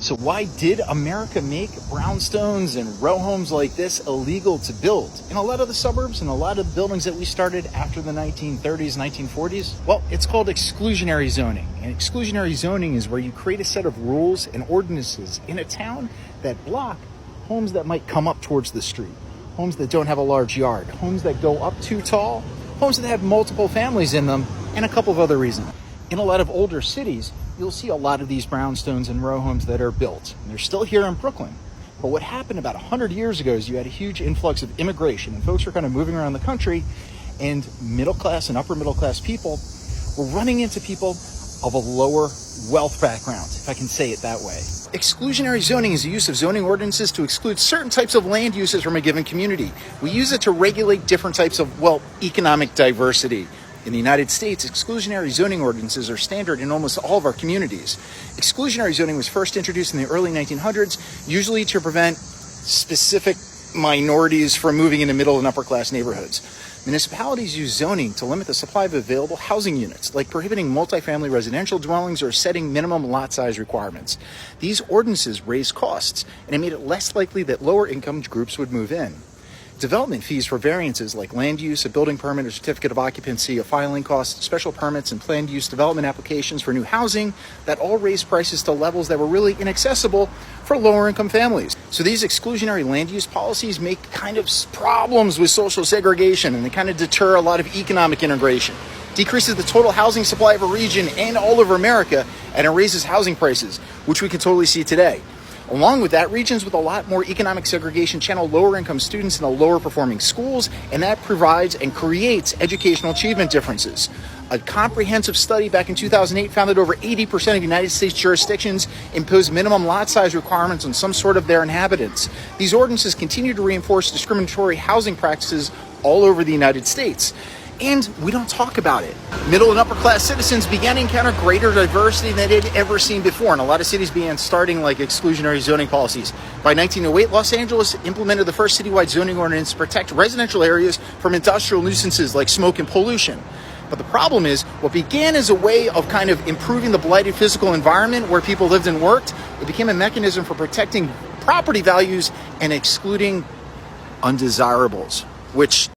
So why did America make brownstones and row homes like this illegal to build in a lot of the suburbs and a lot of the buildings that we started after the 1930s, 1940s? Well, it's called exclusionary zoning. And exclusionary zoning is where you create a set of rules and ordinances in a town that block homes that might come up towards the street, homes that don't have a large yard, homes that go up too tall, homes that have multiple families in them, and a couple of other reasons. In a lot of older cities, you'll see a lot of these brownstones and row homes that are built. And they're still here in Brooklyn. But what happened about 100 years ago is you had a huge influx of immigration, and folks were kind of moving around the country, and middle class and upper middle class people were running into people of a lower wealth background, if I can say it that way. Exclusionary zoning is the use of zoning ordinances to exclude certain types of land uses from a given community. We use it to regulate different types of, economic diversity. In the United States, exclusionary zoning ordinances are standard in almost all of our communities. Exclusionary zoning was first introduced in the early 1900s, usually to prevent specific minorities from moving into middle and upper class neighborhoods. Municipalities use zoning to limit the supply of available housing units, like prohibiting multifamily residential dwellings or setting minimum lot size requirements. These ordinances raised costs, and it made it less likely that lower income groups would move in. Development fees for variances like land use, a building permit, a certificate of occupancy, a filing cost, special permits, and planned use development applications for new housing, that all raised prices to levels that were really inaccessible for lower income families. So these exclusionary land use policies make kind of problems with social segregation, and they kind of deter a lot of economic integration. Decreases the total housing supply of a region and all over America, and it raises housing prices, which we can totally see today. Along with that, regions with a lot more economic segregation channel lower income students into lower performing schools, and that provides and creates educational achievement differences. A comprehensive study back in 2008 found that over 80% of United States jurisdictions impose minimum lot size requirements on some sort of their inhabitants. These ordinances continue to reinforce discriminatory housing practices all over the United States. And we don't talk about it. Middle and upper class citizens began to encounter greater diversity than they'd ever seen before, and a lot of cities began starting like exclusionary zoning policies. By 1908, Los Angeles implemented the first citywide zoning ordinance to protect residential areas from industrial nuisances like smoke and pollution. But the problem is, what began as a way of kind of improving the blighted physical environment where people lived and worked, it became a mechanism for protecting property values and excluding undesirables, which